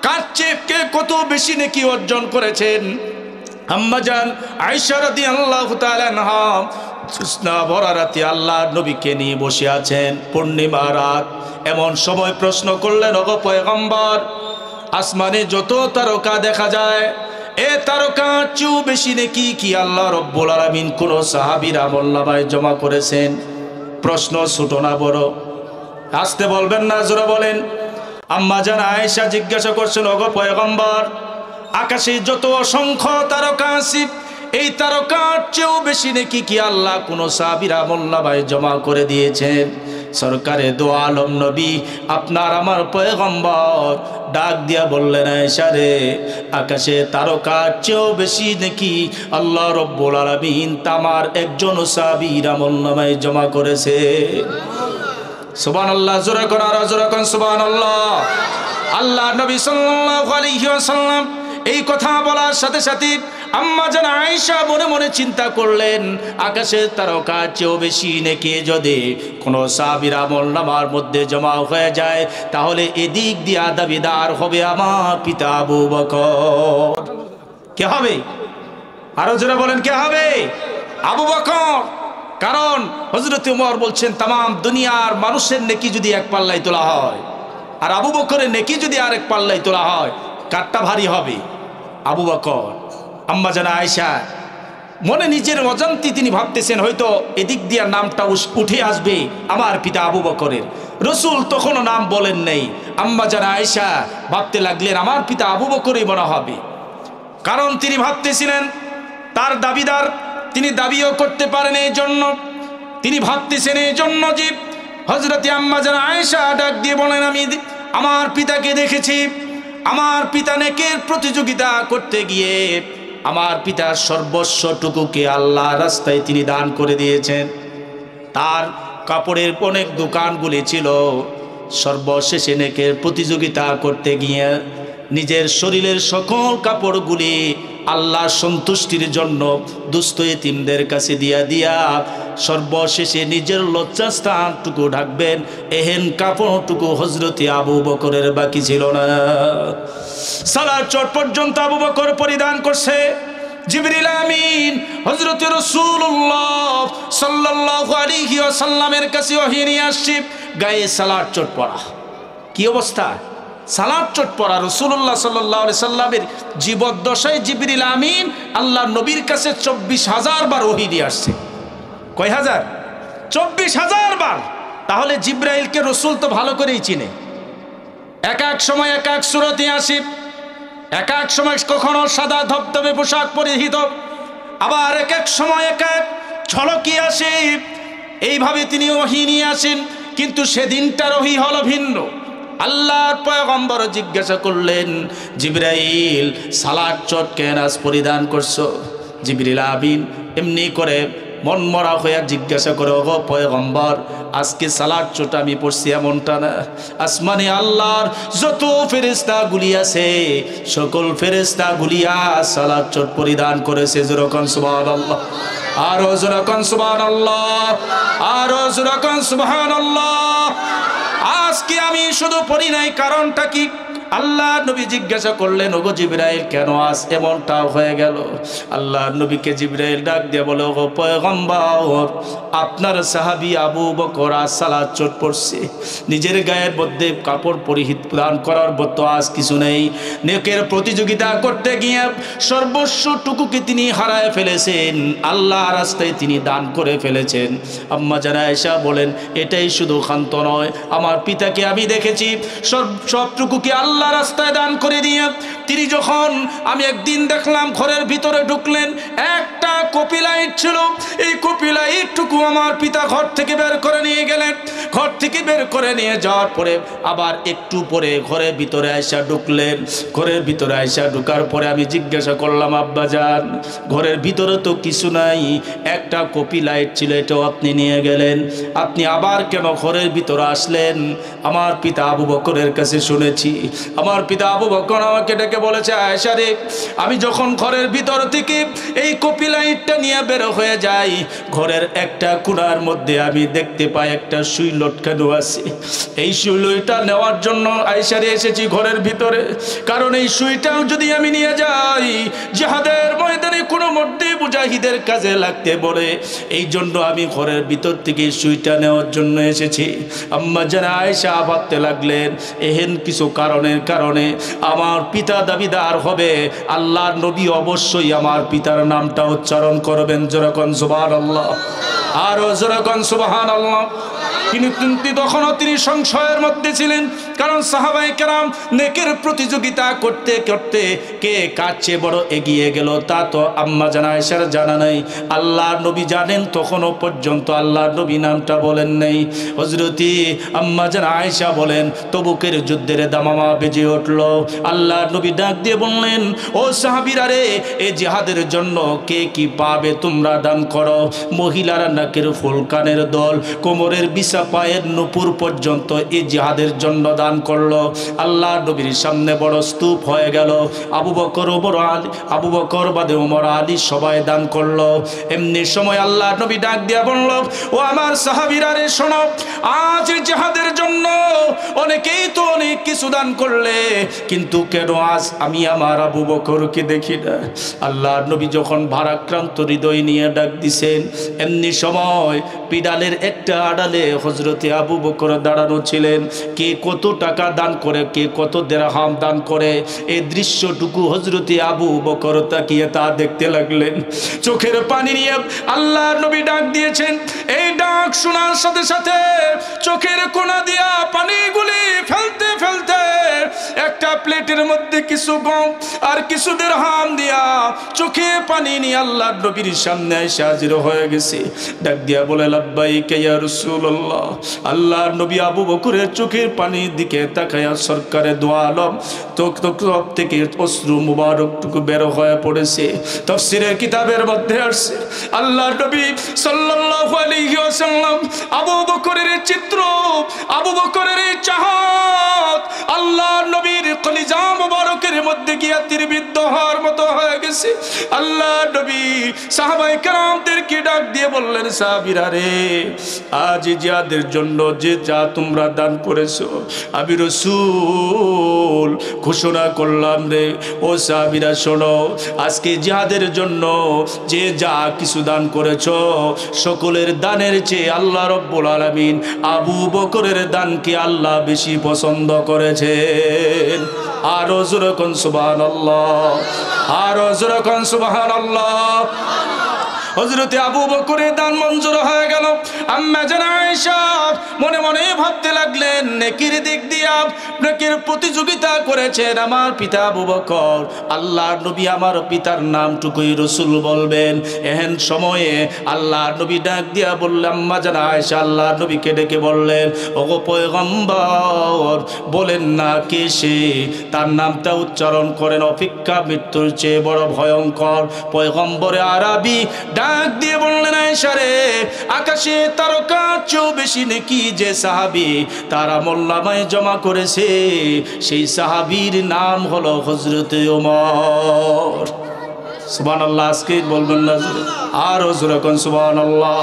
কার চেয়ে কে কত বেশি নেকি অর্জন করেছেন। আম্মা জান আয়েশা রাদিয়াল্লাহু তাআলা আনহা জ্যোৎস্না ভরা রাতে আল্লাহর নবীকে নিয়ে বসে আছেন, পূর্ণিমা রাত। এমন সময় প্রশ্ন করলেন, ওগো পয়গম্বর, আসমানে যত তারকা দেখা যায়, এ তারকার চেয়েও বেশি নেকি কি আল্লাহ রব্বুল আলামিন কোন সাহাবীর আমলনামায় জমা করেছেন? প্রশ্ন ছোট না বড়? আসতে বলবেন না, জোরে বলেন। আম্মা জান আয়েশা জিজ্ঞাসা করছেন, ওগো পয়গম্বর, আকাশে যত অসংখ্য তারকা আছে, এই তারকার চেয়েও বেশি নেকি কি আল্লাহ কোন সাহাবীর আমলনামায় জমা করে দিয়েছেন? সরকারে দো আলম নবী আপনার আমার পয়গম্বর ডাক দিয়া বললেন, আয়েশা রে, আকাশে তারকার চেয়েও বেশি নাকি আল্লাহ রব্বুল আলামিন তামার একজন সাহাবীর আমলনামায় জমা করেছে। সুবহানাল্লাহ, জোরে কোন আর জোরে কোন সুবহানাল্লাহ। আল্লাহ নবী সাল্লাল্লাহু আলাইহি ওয়াসাল্লাম এই কথা বলার সাথে সাথে আম্মা জান আয়েশা মনে মনে চিন্তা করলেন, আকাশের তারকার চেয়েও বেশি নেকি যদি কোনো সাহাবীর আমলনামার মধ্যে জমা হয়ে যায়, তাহলে এদিক দিয়ে দাবিদার হবে আমার পিতা আবু বকর। কে হবে? আরো যারা বলেন কে হবে? আবু বকর। কারণ হযরত ওমর বলছেন, তাম দুনিয়ার মানুষের নেকি যদি এক পাল্লায় তোলা হয়, আর আবু বকরের নেকি যদি আরেক পাল্লায় তোলা হয়, কারটা ভারী হবে? আবু বকর। আম্মা জান আয়েশা মনে নিজের অজান্তে তিনি ভাবতেছেন হয়তো এদিক দিয়ে নামটা উঠে আসবে আমার পিতা আবু বকরের। রসুল তখনও নাম বলেন নেই। আম্মা জান আয়েশা ভাবতে লাগলেন আমার পিতা আবু বকরই মনে হবে। কারণ তিনি ভাবতেছিলেন তার দাবিদার, তিনি দাবিও করতে পারেন, এই জন্য তিনি ভাবতেছেন এই জন্য যে হযরত আম্মা জান আয়েশা ডাক দিয়ে বলেন, আমি আমার পিতাকে দেখেছি, আমার পিতা নেকের প্রতিযোগিতা করতে গিয়ে আমার পিতার সর্বস্বটুকুকে আল্লাহ রাস্তায় তিনি দান করে দিয়েছেন। তার কাপড়ের অনেক দোকানগুলি ছিল, সর্বশেষে নেকের প্রতিযোগিতা করতে গিয়ে নিজের শরীরের সকল কাপড়গুলি আল্লাহর সন্তুষ্টির জন্য দুস্থ এতিমদের কাছে দিয়া সর্বশেষে নিজের লজ্জাস্থানটুকু ঢাকবেন, এহেন কাপড়টুকু হযরতে আবু বকরের বাকি ছিল না। সালার চট পর্যন্ত আবু বকর পরিধান করছে। জিবরিল আমিন হযরতে রাসূলুল্লাহ সাল্লাল্লাহু আলাইহি ওয়াসাল্লামের কাছে ওহী নিয়ে আসছে, গায়ে সালার চট পরা। কি অবস্থা? সালাত চট পরা। রাসূলুল্লাহ সাল্লাল্লাহু আলাইহি সাল্লামের জীবদ্দশায় জিবরিল আমিন আল্লাহ নবীর কাছে 24,000 বার ওহী দিয়ে আসছে। কয় হাজার? 24,000 বার। তাহলে জিবরাইলকে রসুল তো ভালো করেই চিনে। এক এক সময় এক এক সূরতে আসে, এক এক সময় কখনো সাদা ধবধবে পোশাক পরিহিত, আবার এক এক সময় এক এক ঝলকি আসে। এইভাবে তিনি ওহী নিয়ে আসেন, কিন্তু সেদিনটার ওহী হলো ভিন্ন। আল্লাহর পয়গম্বর জিজ্ঞাসা করলেন, জিবরাইল সালাত চট কেন আজ পরিধান করছো? জিবরিল আমিন এমনি করে মন মরা হয়ে জিজ্ঞাসা করে, ওগো পয়গম্বর, আজকে সালাত চোট আমি পড়ছি এমনটা না, আসমানে আল্লাহর যত ফেরেশতা গুলি আছে সকল ফেরেশতা গুলিয়া সালাত চোট পরিধান করেছে। যেরকম সুবহানাল্লাহ, আরো যেরকম সুবহানাল্লাহ, আরো যেরকম সুবহানাল্লাহ। আজকে আমি শুধু পড়ি নাই, কারণটা কি? আল্লাহ নবী জিজ্ঞাসা করলেন, ওগো জিবরাইল, কেন আজ এমনটা হয়ে গেল? আল্লাহ নবীকে জিবরাইল ডাক দিয়ে বলে, ওগো পয়গম্বর, আপনার সাহাবী আবু বকর আজ সালাত চোট পড়ছে, নিজের গায়ের মধ্যে কাপড় পরিধান করার মতো আজ কিছু নেই, নেকের প্রতিযোগিতা করতে গিয়ে সর্বস্বটুকুকে তিনি হারায় ফেলেছেন, আল্লাহ রাস্তায় তিনি দান করে ফেলেছেন। আম্মা জান আয়েশা বলেন, এটাই শুধু ক্ষান্ত নয়, আমার পিতাকে আমি দেখেছি সবটুকুকে আল্লাহ রাস্তায় দান করে দিয়ে তিনি যখন, আমি একদিন দেখলাম ঘরের ভিতরে ঢুকলেন, একটা কপি লাইট ছিল, এই কপি লাইটটুকু আমার পিতা ঘর থেকে বের করে নিয়ে গেলেন। ঘর থেকে বের করে নিয়ে যাওয়ার পরে আবার একটু পরে ঘরের ভিতরে আয়সা ঢুকলেন। ঘরের ভিতরে আয়সা ঢুকার পরে আমি জিজ্ঞাসা করলাম, আব্বা জান, ঘরের ভিতরে তো কিছু নাই, একটা কপি লাইট ছিল, এটাও আপনি নিয়ে গেলেন, আপনি আবার কেন ঘরের ভিতরে আসলেন? আমার পিতা আবু বকরের কাছে শুনেছি, আমার পিতা আবু বকর আমাকে ডেকে বলেছে, আয়েশা রে, আমি যখন ঘরের ভিতর থেকে এই কপি লাইটটা নিয়ে বের হয়ে যাই, ঘরের একটা কোণার মধ্যে আমি দেখতে পাই একটা সুই লটকানো আছে। এই সুইটা নেওয়ার জন্য আয়েশা রে এসেছি ঘরের ভিতরে, কারণ এই সুইটাও যদি আমি নিয়ে যাই জিহাদের ময়দানে কোনো মধ্যে মুজাহিদের কাজে লাগতে বলে, এই জন্য আমি ঘরের ভিতর থেকে সুইটা নেওয়ার জন্য এসেছি। আম্মা জান আয়েশা ভাবতে লাগলেন, এহেন কিছু কারণের কারণে আমার পিতা দাবিদার হবে, আল্লাহর নবী অবশ্যই আমার পিতার নামটা উচ্চারণ করবেন। যেরকম সুবহানাল্লাহ, আরো যেরকম সুবহানাল্লাহ। কিন্তু তখনও তিনি সংশয়ের মধ্যে ছিলেন, কারণ সাহাবায়ে কেরাম নেকের প্রতিযোগিতা করতে করতে কে কার চেয়ে বড় এগিয়ে গেল তা তো আম্মা জান আয়েশার জানা নাই। আল্লাহর নবী জানেন, তখনও পর্যন্ত আল্লাহর নবী নামটা বলেন নাই। হযরতি আম্মা জান আয়েশা বলেন, তবুকের যুদ্ধের দামামা বেজে উঠল। আল্লাহর নবী ডাক দিয়ে বললেন, ও সাহাবীরা রে, এই জিহাদের জন্য কে কি পাবে তোমরা দান করো। মহিলারা নাকের ফুল, কানের দল, কোমরের বিছা, পায়ের নুপুর পর্যন্ত এই জিহাদের জন্য দান করলো। আল্লাহ নবীর সামনে বড় স্তূপ হয়ে গেল। আবু বকর, ওমর, আলী, আবু বকর বাদে ওমর, আলী সবাই দান করলো। এমনি সময় আল্লাহ নবী ডাক দিয়া বলল, ও আমার সাহাবীরা রে, শোনো, আজ জিহাদের জন্য অনেকেই তো অনেক কিছু দান করলে, কিন্তু কেন আজ আমি আমার আবু বকরকে দেখি না? আল্লাহ নবী যখন ভারাক্রান্ত হৃদয় নিয়ে ডাক দিছেন, এমনি সময় পিডালের একটা আড়ালে হযরতে আবু বকর দাঁড়ানো ছিলেন। কে কত টাকা দান করে, কে কত দিরহাম দান করে, এই দৃশ্যটুকু হযরতে আবু বকর তাকিয়ে তা দেখতে লাগলেন। চোখের পানি নিয়ে আল্লাহর নবী ডাক দিয়েছেন। এই ডাক শোনার সাথে সাথে চোখের কোণা দিয়া পানিগুলি ফেলতে ফেলতে একটা প্লেটের মধ্যে কিছু গম আর কিছু দিরহাম দিয়া চোখে পানি নিয়ে আল্লাহর নবীর সামনে এসে হাজির হয়ে গেছে। ডাক দিয়া বলে, লাব্বাইকা ইয়া রাসূলুল্লাহ। আল্লাহর নবী আবু বকরের চোখের পানির দিকে তাকায়া সরকারে দো আলম চোখ থেকে অশ্রু মুবারকটুকু বের হয়ে পড়েছে। তাফসীরের কিতাবের মধ্যে আসছে, আল্লাহর নবী সাল্লাল্লাহু আলাইহি ওয়াসাল্লাম আবু বকরের চিত্র, আবু বকরের চাহত আল্লাহর নবীর কলিজা মুবারকের মধ্যে গিয়া তীরবিদ্ধ হওয়ার মতো হয়ে গেছে। আল্লাহর নবী সাহাবায়ে কেরামদেরকে ডাক দিয়ে বললেন, সাহাবীরা রে, আজ জিহাদের জন্য যে যা তোমরা দান করেছো, আমি রাসূল ঘোষণা করলাম রে, ও সাহাবীরা শোনো, আজকে জিহাদের জন্য যে যা কিছু দান করেছো, সকলের দানের চেয়ে আল্লাহ রাব্বুল আলামিন আবু বকরের দানকে আল্লাহ বেশি পছন্দ করেছেন। আরো জোরে কোন সুবহানাল্লাহ, আরো জোরে কোন সুবহানাল্লাহ। হযরতে আবু বকরের দান মঞ্জুর হয়ে গেল। আম্মা জান আয়েশা মনে মনে ভাবতে লাগলেন, নেকির দিক দিয়া নেকির প্রতিযোগিতা করেছেন আমার পিতা আবু বকর, আল্লাহর নবী আমার পিতার নামটুকুই রাসূল বলবেন। এহেন সময়ে আল্লাহর নবী ডাক দিয়া বললেন, আম্মা জান আয়েশা আল্লাহর নবীকে ডেকে বললেন, ওগো পয়গম্বর, বলেন না কে সে, তার নামটা উচ্চারণ করেন, অপেক্ষা মৃত্যুর চেয়ে বড় ভয়ঙ্কর। পয়গম্বরে আরবি ডাক দিয়ে বললেন আয়েশা রে, আকাশে তারকার চেয়েও বেশি নেকি যে সাহাবী তার আমলনামায় জমা করেছে, সেই সাহাবীর নাম হলো হযরত ওমর। সুবহানাল্লাহ। আজকে বলবেন না আর জোরে কোন সুবহানাল্লাহ।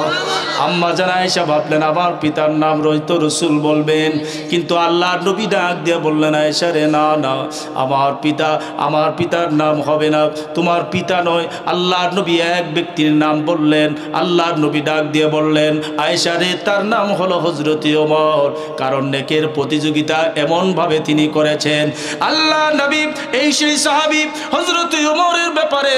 আম্মা জান আয়েশা ভাবলেন আমার পিতার নাম রইতো রসুল বলবেন, কিন্তু আল্লাহর নবী ডাক দিয়ে বললেন আয়েশা রে, না না, আমার পিতার নাম হবে না, তোমার পিতা নয়। আল্লাহর নবী এক ব্যক্তির নাম বললেন, আল্লাহর নবী ডাক দিয়ে বললেন আয়েশা রে, তার নাম হলো হযরত ওমর, কারণ নেকের প্রতিযোগিতা এমনভাবে তিনি করেছেন। আল্লাহর নবী এই সেই সাহাবী হযরত ওমরের ব্যাপারে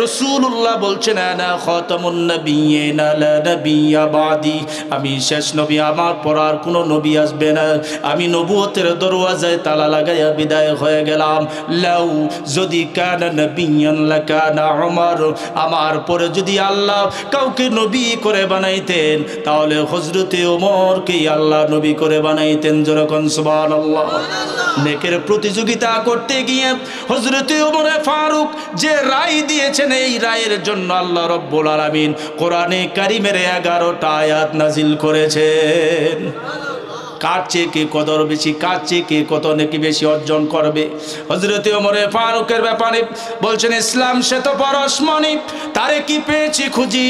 রাসূলুল্লাহ বলছেন, আনা খাতামুন নাবিয়্যিনা লা নাবিয়্যা বাদি, আমি শেষ নবী, আমার পর আর কোনো নবী আসবে না, আমি নবুয়তের দরওয়াজায় তালা লাগাইয়া বিদায় হয়ে গেলাম। লাউ যদি কানা নাবিয়্যান লাকানা উমর, আমার পরে যদি আল্লাহ কাউকে নবী করে বানাইতেন তাহলে হযরত ওমরকেই আল্লাহ নবী করে বানাইতেন। যেরকম সুবহানাল্লাহ। নেকের প্রতিযোগিতা করতে গিয়ে হযরত ওমর ফারুক যে রায় দিয়েছেন, এই রায়ের জন্য আল্লাহ রব্বুল আলামিন কোরআনে কারিমের 11টা আয়াত নাজিল করেছেন। কার চেয়ে কে কদর বেশি, কার চেয়ে কে কত নেকি বেশি অর্জন করবে। হযরত ওমর ফারুকের ব্যাপারে বলছেন, ইসলাম সে তো পরশমণি, তারে কি পেয়েছি খুঁজি,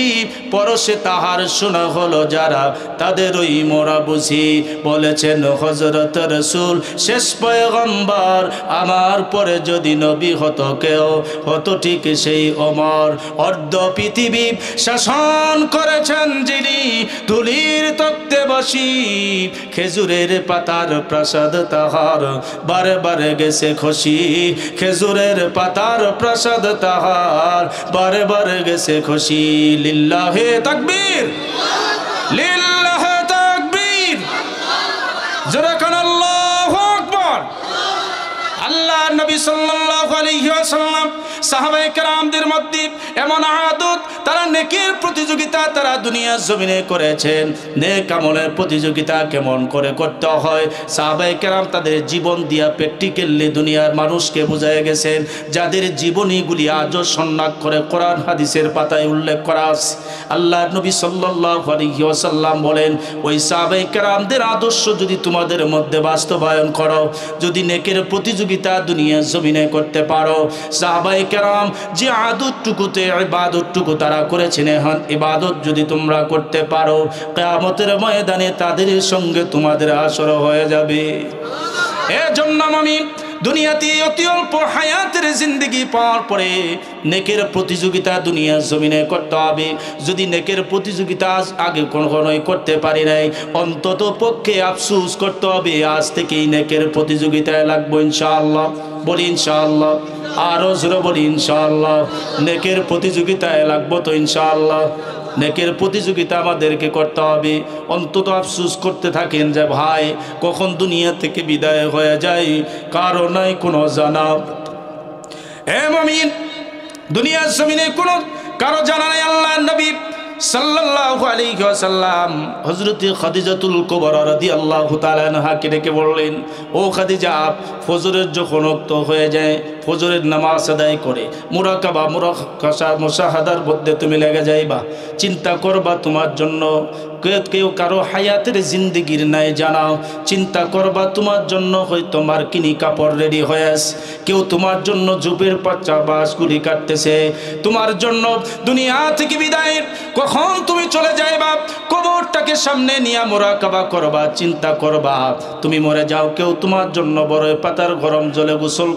পরশে তাহার শোনা হলো যারা, তাদের ওই মোরা বুঝি। বলেছেন হযরত রাসূল শেষ পয়গম্বর, আমার পরে যদি নবী হতো কেউ হতো ঠিক সেই ওমর। অর্ধ পৃথিবী শাসন করেছেন যিনি, ধুলির তক্তে বসি, খেজুরের পাতার প্রাসাদ তাহার বারে বারে গেছে খুশি, খেজুরের পাতার প্রাসাদ তাহার বারে বারে গেছে খুশি। লিল্লাহে তাকবীর, লিল্লাহে তাকবীর, জোরে কোন আল্লাহু আকবার। আল্লাহ নবী সাল্লাল্লাহু আলাইহি ওয়াসাল্লাম সাহাবায়ে কেরামদের মধ্যে এমন আদত, তারা নেকের প্রতিযোগিতা তারা দুনিয়ার জমিনে করেছেন। নেক আমলের প্রতিযোগিতা কেমন করে করতে হয় সাহাবায়ে কেরাম তাদের জীবন দিয়া প্র্যাকটিক্যালি দুনিয়ার মানুষকে বুঝায় গেছেন, যাদের জীবনীগুলি আজও স্বর্ণাক্ষরে কোরআন হাদিসের পাতায় উল্লেখ করা আছে। আল্লাহ নবী সাল্লাল্লাহু আলাইহি ওয়াসাল্লাম বলেন, ওই সাহাবায়ে কেরামদের আদর্শ যদি তোমাদের মধ্যে বাস্তবায়ন করো, যদি নেকের প্রতিযোগিতা দুনিয়ার জমিনে করতে পারো, সাহাবায়ে কেরাম যে আদতটুকুতে ইবাদতটুকু তারা করেছেন, এখন ইবাদত যদি তোমরা করতে পারো, কিয়ামতের ময়দানে তাদের সঙ্গে তোমাদের হাসর হয়ে যাবে। এজন্য আমি দুনিয়াতে অতি অল্প হায়াতের জিন্দেগি পাওয়ার পরে নেকের প্রতিযোগিতা দুনিয়ার জমিনে করতে হবে। যদি নেকের প্রতিযোগিতা আগে কখনোই করতে পারি নাই, অন্তত পক্ষে আফসোস করতে হবে, আজ থেকেই নেকের প্রতিযোগিতায় লাগবো ইনশাআল্লাহ। বলি ইনশাআল্লাহ, আরো জোরে বলি ইনশাআল্লাহ। নেকের প্রতিযোগিতায় লাগবো তো ইনশাআল্লাহ। নেকের প্রতিযোগিতা আমাদেরকে করতে হবে। অন্তত আফসোস করতে থাকেন যে ভাই কখন দুনিয়া থেকে বিদায় হয়ে যায় কারো নাই কোনো জানা। হে মুমিন, দুনিয়ার জমিনে কোনো কারো জানা নাই। আল্লাহর নবী সাল্লাল্লাহু আলাইহি ওয়াসাল্লাম হযরত খাদিজাতুল কুবরা রাদিয়াল্লাহু তাআলা আনহাকে ডেকে বললেন, ও খাদিজা, ফজরের যখন ওয়াক্ত হয়ে যায়, ফজরের নামাজ আদায় করে মুরাকাবা মুশাহাদার মধ্যে তুমি লেগে যাইবা, চিন্তা করবা তোমার জন্য কেউ কারো হায়াতের জিন্দেগির নাই জানাও, চিন্তা করবা তোমার জন্য হয়তো মার্কিনি কাপড় রেডি হয়ে আছে, কেউ তোমার জন্য জুপের পাচ্চা বাসগুলি কাটতেছে, তোমার জন্য দুনিয়া থেকে বিদায়ের কখন তুমি চলে যাইবা, কবরটাকে সামনে নিয়ে মুরাকাবা করবা, চিন্তা করবা তুমি মরে যাও, কেউ তোমার জন্য বড় পাতার গরম জলে গোসল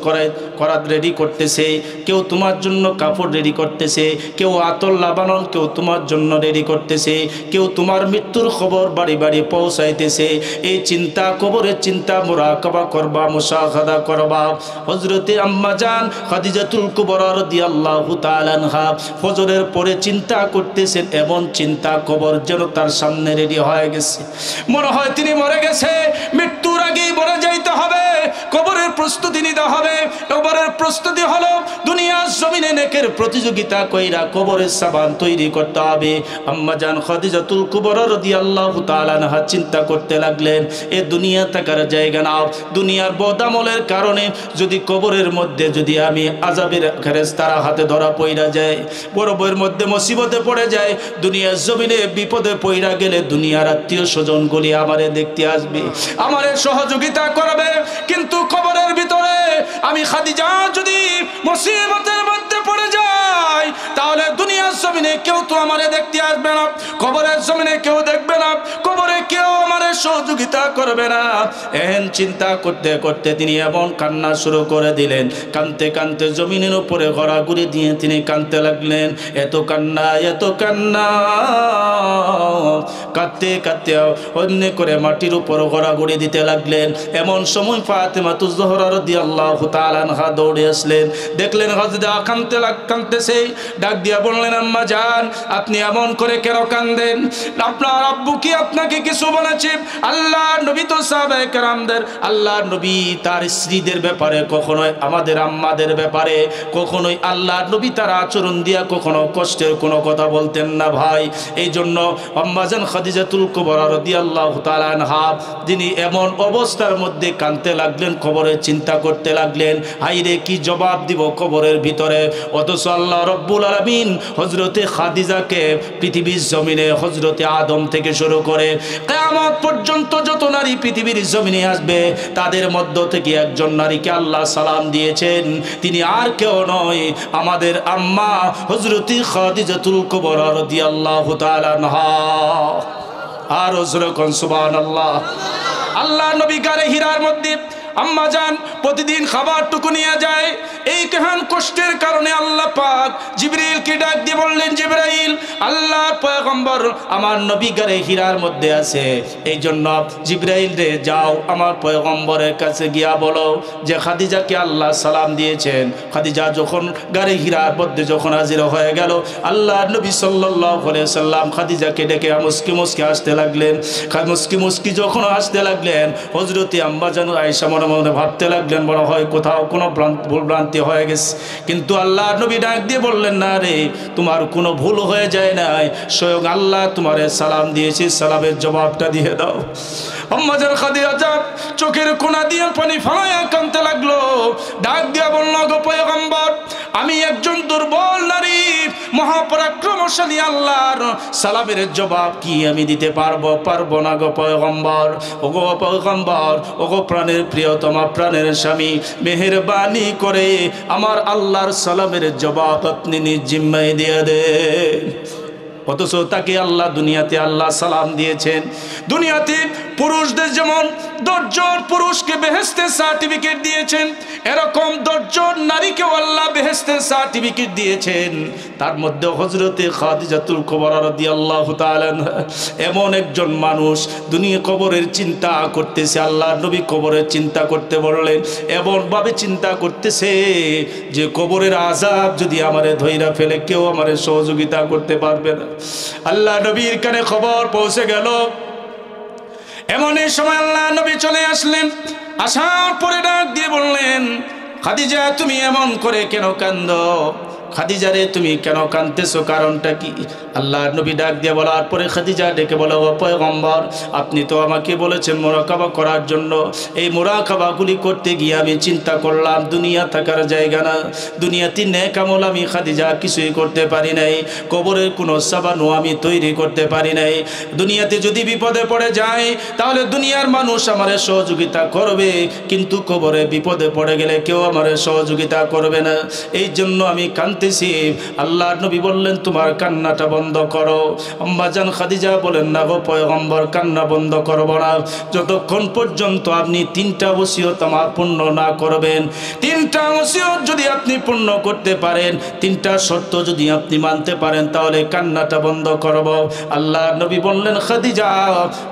করার রেডি করতেছে, কেউ তোমার জন্য কাপড় রেডি করতেছে, কেউ আতর লাবানন কেউ তোমার জন্য রেডি করতেছে, কেউ তোমার মৃত্যুর খবর বাড়ি বাড়ি পৌঁছাইতেছে। এই চিন্তা, কবরের চিন্তা মুরাকাবা করবা, মুশাহাদা করবা। হযরতে আম্মা জান খাদিজাতুল কুবরা রাদিয়াল্লাহু তাআলা আনহা ফজরের পরে চিন্তা করতেছেন, এমন চিন্তা কবর যেন তার সামনে রেডি হয়ে গেছে, মনে হয় তিনি মরে গেছে, মৃত্যুর আগেই মরে যাইতে হবে, কবরের প্রস্তুতি নিতে হবে। কবরের প্রস্তুতি হলো দুনিয়ার জমিনে নেকের প্রতিযোগিতা কইরা কবরের সাবান তৈরি করতে হবে। আম্মা জান খাদিজাতুল কুবরা রাদিয়াল্লাহু তাআলা আনহা চিন্তা করতে লাগলেন, এ দুনিয়া থাকার জায়গা না, দুনিয়ার বদামলের কারণে যদি কবরের মধ্যে যদি আমি আযাবের ফেরেশতারা হাতে ধরা পইরা যায়, বড় বইয়ের মধ্যে মুসিবতে পড়ে যায়, দুনিয়ার জমিনে বিপদে পইরা গেলে দুনিয়ার আত্মীয় স্বজনগুলি আমারে দেখতে আসবে, আমারে সহযোগিতা করবে, কিন্তু কবরের ভিতরে আমি খাদিজা যদি মুসিবতের মধ্যে পড়ে যাই তাহলে দুনিয়ার জমিনে কেউ তো আমারে দেখতে আসবে না, কবরের জমিনে কেউ দেখবে না, কবরে কেউ আমারে সহযোগিতা করবে না। এহেন চিন্তা করতে করতে তিনি এমন কান্না শুরু করে দিলেন, কানতে কানতে জমিনের উপরে গড়াগড়ি দিয়ে তিনি কানতে লাগলেন। এত কান্না এত কান্না, কাঁদতে কাঁদতে অন্য করে মাটির উপর গড়াগড়ি দিতে লাগলেন। এমন সময় ফাতেমাতুজ জোহরা রাদিয়াল্লাহু তাআলা আনহা দৌড়ে আসলেন, দেখলেন হযরত কাঁদতেছে, ডাক দিয়া বললেন, আম্মা জান আপনি এমন করে কেন কাঁদেন? আপনার আব্বু কি আপনাকে কিছু বলেছে? আল্লাহর নবী তো সাহাবায়ে কেরামদের, আল্লাহর নবী তার স্ত্রীদের ব্যাপারে কখনোই, আমাদের আম্মাদের ব্যাপারে কখনোই আল্লাহর নবী তার আচরণ দিয়া কখনো কষ্টের কোনো কথা বলতেন না ভাই। এই জন্য আম্মা জান খাদিজাতুল কুবরা রাদিয়াল্লাহু তাআলা আনহা যিনি এমন অবস্থার মধ্যে কাঁদতে লাগলেন, কবরের চিন্তা করতে লাগলেন, হাইরে কি জবাব দিব কবরের ভিতরে। অথচ আল্লাহ রব্বুল আলামিন হযরতে খাদিজাকে পৃথিবীর জমিনে হযরতে আদম থেকে শুরু করে কিয়ামত পর্যন্ত যত নারী পৃথিবীর জমিনে আসবে তাদের মধ্য থেকে একজন নারীকে আল্লাহ সালাম দিয়েছেন, তিনি আর কেউ নয়, আমাদের আম্মা হযরতে খাদিজাতুল কুবরা রাদিয়াল্লাহু তাআলা আনহা। আর যখন সুবহানাল্লাহ, আল্লাহ নবী গারে হীরার মধ্যে আম্মা জান প্রতিদিন খাবারটুকু নিয়ে যায়। এই কেহান কষ্টের কারণে আল্লাহ পাক জিবরাইলকে ডাক দিয়ে বললেন, জিবরাইল আল্লাহর পয়গম্বর আমার নবী গারে হীরার মধ্যে আছে, এই জন্য জিবরাইল রে যাও আমার পয়গম্বরের কাছে গিয়া বলো যে খাদিজাকে আল্লাহ সালাম দিয়েছেন। খাদিজা যখন গারে হীরার মধ্যে যখন হাজির হয়ে গেল, আল্লাহর নবী সাল্লাল্লাহু আলাইহি সাল্লাম খাদিজাকে ডেকে মুস্কি মুস্কি হাসতে লাগলেন। মুস্কি মুস্কি যখন হাসতে লাগলেন, হযরতে আম্মা জান আয়েশা মনে মনে ভাবতে লাগলেন মনে হয় কোথাও কোনো ভুল ভ্রান্তি হয়ে গেছে, কিন্তু আল্লাহর নবী ডাক দিয়ে বললেন, না রে তোমার কোনো ভুল হয়ে যায় নাই, স্বয়ং আল্লাহ তোমারে সালাম দিয়েছে, সালামের জবাবটা দিয়ে দাও। আম্মা জান খাদিজা চোখের কোনা দিয়ে পানি ফেলায়া কাঁদতে লাগলো, ডাক দিয়া বলল, গো পয়গম্বর আমি একজন দুর্বল নারী, মহাপরাক্রমশালী আল্লাহর সালামের জবাব কি আমি দিতে পারবো না গো পয়গম্বর। ওগো পয়গম্বর, ওগো প্রাণের প্রিয়তমা, প্রাণের স্বামী, মেহেরবানি করে আমার আল্লাহর সালামের জবাব আপনি নিজ জিম্মায় দিয়ে দেন। অথচ তাকে আল্লাহ দুনিয়াতে আল্লাহ সালাম দিয়েছেন। দুনিয়াতে পুরুষদের যেমন 10 জন পুরুষকে বেহেশতের সার্টিফিকেট দিয়েছেন, এরকম 10 জন নারীকেও আল্লাহ বেহেশতের সার্টিফিকেট দিয়েছেন। তার মধ্যে হযরতে খাদিজাতুল কুবরা রাদিয়াল্লাহু তাআলা এমন একজন মানুষ দুনিয়া কবরের চিন্তা করতেছে, আল্লাহর নবী কবরের চিন্তা করতে বললেন, এমনভাবে চিন্তা করতেছে যে কবরের আযাব যদি আমারে ধইরা ফেলে কেউ আমারে সহযোগিতা করতে পারবে না। আল্লাহ নবীর কানে খবর পৌঁছে গেল। এমন এই সময় আল্লাহ নবী চলে আসলেন, আসার পরে ডাক দিয়ে বললেন, খাদিজা তুমি এমন করে কেন কাঁদো? খাদিজা রে তুমি কেন কাঁদতেছো, কারণটা কি? আল্লাহর নবী ডাক দিয়ে বলার পরে খাদিজা ডেকে বলো, ও পয়গম্বর আপনি তো আমাকে বলেছেন মুরাকাবা করার জন্য, এই মুরাকাবাগুলি করতে গিয়ে আমি চিন্তা করলাম দুনিয়া থাকার জায়গা না, দুনিয়াতে নেক আমল আমি খাদিজা কিছুই করতে পারি নাই, কবরের কোনো সাবানও আমি তৈরি করতে পারি নাই। দুনিয়াতে যদি বিপদে পড়ে যায় তাহলে দুনিয়ার মানুষ আমারে সহযোগিতা করবে, কিন্তু কবরে বিপদে পড়ে গেলে কেউ আমারে সহযোগিতা করবে না, এই জন্য আমি কাঁদতেছি। আল্লাহর নবী বললেন, তোমার কান্নাটা বন্ধ করো। আম্মা জান খাদিজা বলেন, না গো পয়গম্বর কান্না বন্ধ করব না যতক্ষণ পর্যন্ত আপনি 3টা ওসিয়ত আমার পূর্ণ না করবেন। 3টা ওসিয়ত যদি আপনি পূর্ণ করতে পারেন, 3টা শর্ত যদি আপনি মানতে পারেন, তাহলে কান্নাটা বন্ধ করব। আল্লাহর নবী বললেন, খাদিজা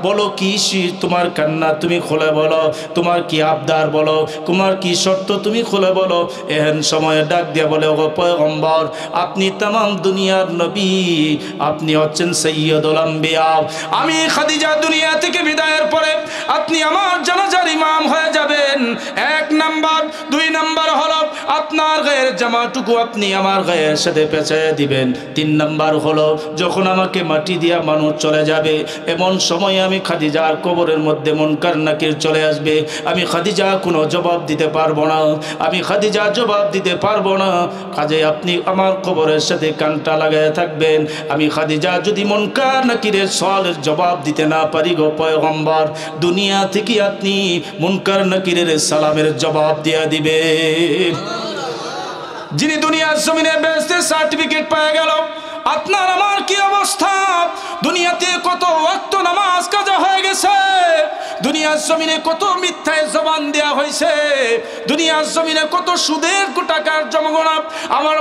বলো কি তোমার কান্না, তুমি খুলে বলো, তোমার কি আবদার বলো, তোমার কি শর্ত তুমি খুলে বলো। এহেন সময়ে ডাক দিয়া বলে, ও পয়গম্বর আপনি তামাম দুনিয়ার নবী, আপনি হচ্ছেন সাইয়্যিদুল আম্বিয়া। আমি খাদিজা দুনিয়া থেকে বিদায়ের পরে আপনি আমার জানাজার ইমাম হয়ে যাবেন। 1 নাম্বার। 2 নাম্বার হলো আপনার গায়ের জামাটুকু আপনি আমার গায়ের সাথে পেঁচাইয়া দিবেন। 3 নাম্বার হলো যখন আমাকে মাটি দিয়া মানুষ চলে যাবে, এমন সময় আমি খাদিজার কবরের মধ্যে মুনকার নাকির চলে আসবে। আমি খাদিজা কোনো জবাব দিতে পারবো না, আমি খাদিজা জবাব দিতে পারবো না। কাজে আপনি আমার কবরের সাথে কানটা লাগায় থাকবেন। আমি খাদিজা যদি মুনকার নাকিরের সওয়ালের জবাব দিতে না পারি গো পয়গম্বর, দুনিয়া থেকে আপনি মুনকার নাকিরের সালামের জবাব দিয়ে দিবেন। যিনি দুনিয়ার জমিনে বেহেশতে সার্টিফিকেট পেয়ে গেল, আপনার আমার কি অবস্থা? দুনিয়াতে কত ওয়াক্ত নামাজ কাজা হয়ে গেছে, দুনিয়ার জমিনে কত মিথ্যায় জবান দেয়া হয়েছে, দুনিয়ার জমিনে কত সুদের টাকার জমাগোনা আমার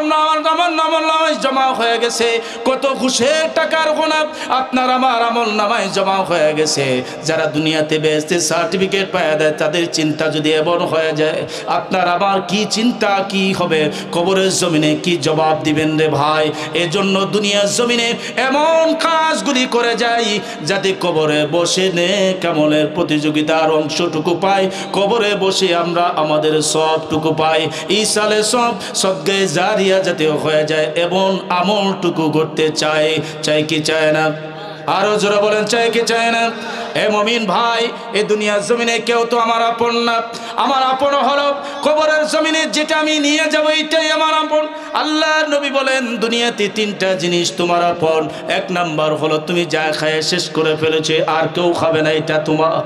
নামায় জমা হয়ে গেছে, কত ঘুষের টাকার গোনা আপনার আমার আমল নামায় জমা হয়ে গেছে। যারা দুনিয়াতে বেহেশতে সার্টিফিকেট পাওয়া দেয় তাদের চিন্তা যদি এমন হয়ে যায়, আপনার আবার কি চিন্তা কি হবে, কবরের জমিনে কি জবাব দিবেন রে ভাই? এজন্য দুনিয়ার জমিনে এমন কাজগুলি করে যাই যাতে কবরে বসে নেক আমলের প্রতিযোগিতার অংশটুকু পাই, কবরে বসে আমরা আমাদের সবটুকু পাই। ইসালে সব সদকায়ে জারিয়া যাতে হয়ে যায় এমন আমলটুকু করতে চাই। চাই কি চায় না? আরো জোরে বলেন, চাই কি চায় না? এ মুমিন ভাই, এই দুনিয়ার জমিনে কেউ তো আমার আপন না। আমার আপন হলো কবরের জমিনে যেটা আমি নিয়ে যাবো এটাই আমার আপন। আল্লাহর নবী বলেন দুনিয়াতে 3টা জিনিস তোমার আপন। 1 নাম্বার হলো তুমি যা খায় শেষ করে ফেলেছে আর কেউ খাবে না, এটা তোমার।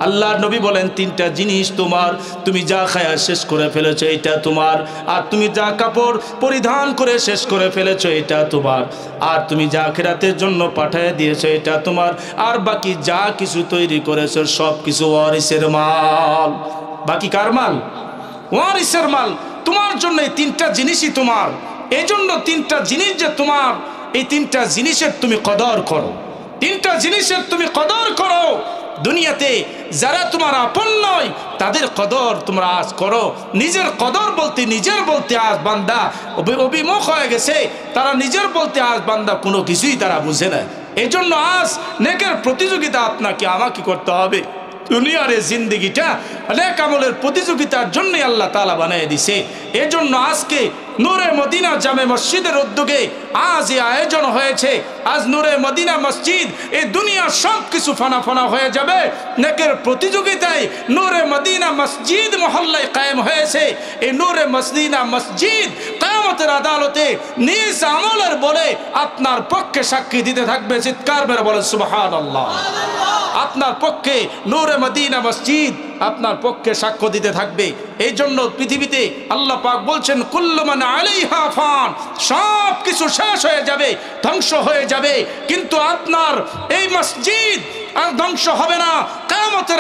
আল্লাহর নবী বলেন 3টা জিনিস তোমার, তুমি যা খায় শেষ করে ফেলেছো এটা তোমার, আর তুমি যা কাপড় পরিধান করে শেষ করে ফেলেছো এটা তোমার, আর তুমি যা আখিরাতের জন্য পাঠিয়ে দিয়েছো এটা তোমার, আর বাকি যা কিছু তৈরি করেছো সব কিছু ওয়ারিসের মাল। বাকি কার মাল? ওয়ারিসের মাল। তোমার জন্য এই 3টা জিনিসই তোমার। এই জন্য 3টা জিনিস যে তোমার, এই 3টা জিনিসের তুমি কদর করো, 3টা জিনিসের তুমি কদর করো। দুনিয়াতে যারা তোমার আপন নয় তাদের কদর তোমরা আজ করো। নিজের কদর বলতে নিজের বলতে আজ বান্দা অভিমুখ হয়ে গেছে, তারা নিজের বলতে আজ বান্দা কোনো কিছুই তারা বুঝে না। এই জন্য আজ নেকের প্রতিযোগিতা আপনাকে আমাকে করতে হবে। দুনিয়ার এই জিন্দেগিটা নেক আমলের প্রতিযোগিতার জন্যই আল্লাহ তাআলা বানিয়ে দিছে। এই জন্য আজকে নূরে মদিনা জামে মসজিদের উদ্যোগে আজ এই আয়োজন হয়েছে। আজ নূরে মদিনা মসজিদ, এই দুনিয়ার সব কিছু ফানা ফানা হয়ে যাবে, নেকের প্রতিযোগিতায় নূরে মদিনা মসজিদ মহল্লায় কায়েম হয়েছে। এই নূরে মদিনা মসজিদ কিয়ামতের আদালতে নিজ আমলের বলে আপনার পক্ষে সাক্ষী দিতে থাকবে। চিৎকার মেরে বলে সুবহানাল্লাহ। আপনার পক্ষে নূরে মদিনা মসজিদ আপনার পক্ষে সাক্ষ্য দিতে থাকবে। এই জন্য পৃথিবীতে আল্লাহ পাক বলছেন কুল্লু মান আলাইহা ফান, সব কিছু শেষ হয়ে যাবে, ধ্বংস হয়ে যাবে, কিন্তু আপনার এই মসজিদ আর ধ্বংস হবে না। কিয়ামতের